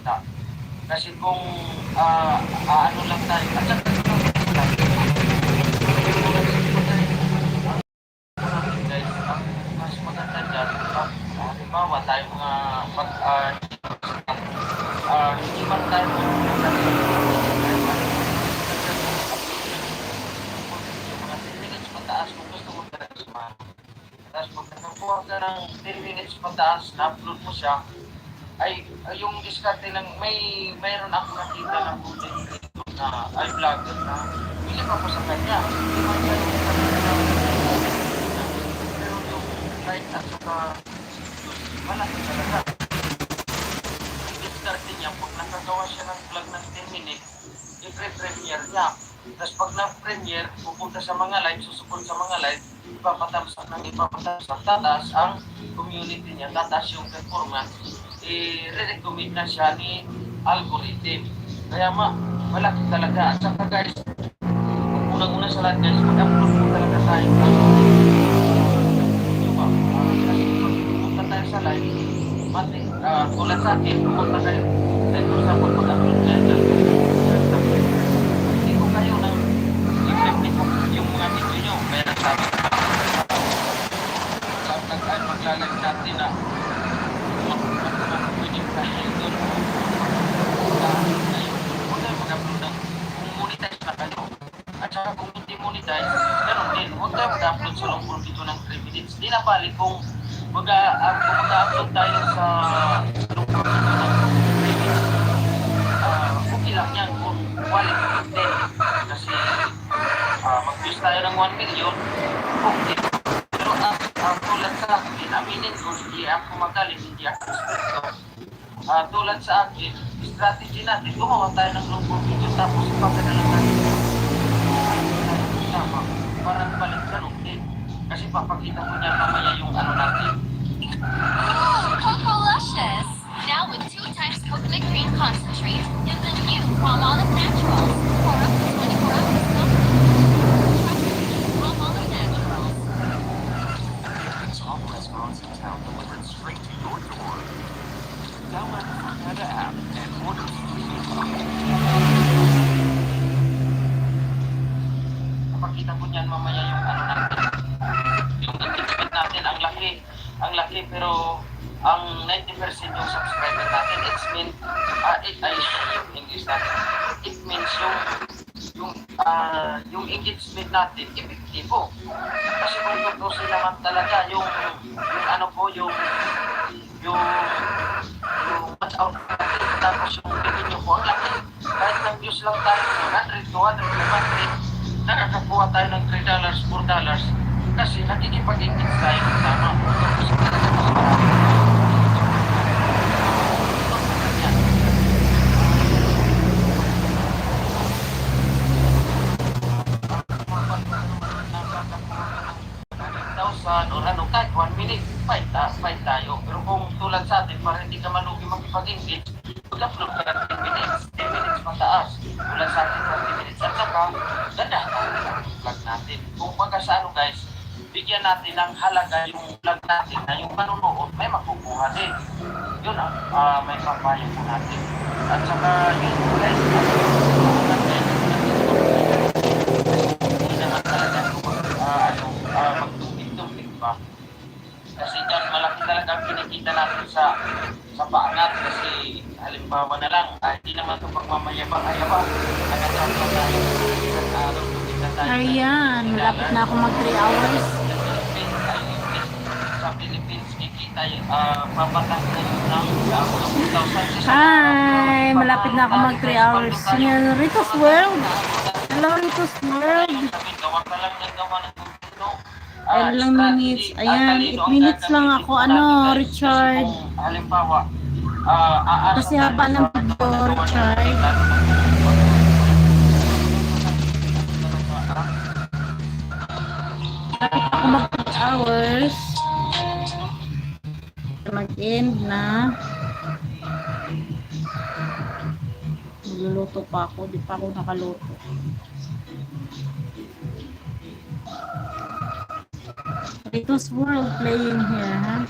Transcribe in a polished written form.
makita. Kasi kung ano lang tayo, at saka guys, ang mas maganda dyan, halimbawa tayo mga hindi man tayo mga 10 minutes pataas kung gusto mo talaga sumahan. Tapos pag nakakuha ka ng 10 minutes pataas, na-upload mo siya, ay yung diskarte ng mayroon ako nakita ng content creator na ay vlogger na bili pa po sa kanya. Hindi man siya yung pero yung right at saka malaki talaga. Yung diskarte niya, pag nakagawa siya ng vlog ng 10 minutes, i-premiere niya. Tapos pag na-premiere, pupunta sa mga live, susuport sa mga live, ipapatamsak, tataas ang community niya, tataas yung performance, i-recommend na siya ni algorithm. Kaya malaki talaga. At saka guys, unang-una sa lahat guys, mag-upload mo talaga tayo. Kasi pag pupunta tayo sa live, tulad sa akin, pupunta kayo. Dahil for example, mag-upload kayo hindi ko kayo ng yung mga video nyo. Kaya nagsabi maglalag natin na pwede kayo doon. Huwag kayo mag-upload ng kung monetize na kayo. At saka kung hindi monetize, ganun din. Huwag kayo mag-upload sa long form video ng 3 minutes. Di na balik kung mag-upload tayo sa long form video ng 3 minutes. Okay lang yan kung quality content. Kasi mag-views tayo ng 1 million, okay. Pero tulad sa akin, aminin ko, hindi ako magaling, hindi ako experto. Tulad sa akin, strategy natin, gumawa tayo ng long form video tapos ipapadala natin. Parang balik ganun din. Kasi papakita ko niya mamaya yung ano natin. Coco-luscious! Now with 2 times coconut cream concentrate in the new Palmolive Naturals. For up to 24 hours Palmolive Naturals. Top restaurants in town delivered straight to your door. Download the Foodpanda app and order Papakita ko niyan mamaya yung ano natin. Yung engagement natin, ang laki pero ang 90% yung subscriber natin, yung English natin. It means yung engagement natin, epektibo. Kasi kung tutusin naman talaga, yung ano po, yung watch out natin, tapos yung revenue po, ang laki. Kahit ng views lang tayo, 100, 200, 500, nakakakuha tayo ng $3, $4, kasi nakikipag-engage tayo kasama. Tapos talaga mas marami. or ano, kahit 1 minute, fight tayo. Pero kung tulad sa atin, para hindi ka malugi makipag-engage, mag-upload ka ng 10 minutes, 10 minutes mataas. Tulad sa atin, 30 minutes. At saka, ganda ang vlog natin. Kung pagka sa ano guys, bigyan natin ng halaga yung vlog natin na yung manunood, may makukuha din. Yun ang may papayo po natin. At saka, yun guys, hindi naman talaga magtubig-tubig pa. Kasi dyan, malaki talaga ang kinikita natin sa paangat. Kasi halimbawa na lang, hindi naman ito pagmamayabang-ayabang. Nakatransfer tayo isang araw, kumita tayo. Ayan, malapit na ako mag 3 hours. Sa Philippines, kikita papatak na yun ng 2,000. Hi, malapit na ako mag 3 hours. Yan, Rito's World. Hello, Rito's World. Gawa ka lang ng gawa ng gobyerno. Ilang minutes. Ayan, 8 minutes lang ako. Ano, Richard? Halimbawa, Kasi haba ng video, Richard. Malapit ako mag 3 hours. Mag-end na. Magluluto pa ako. Di pa ako nakaluto. Rito's World playing here, ha?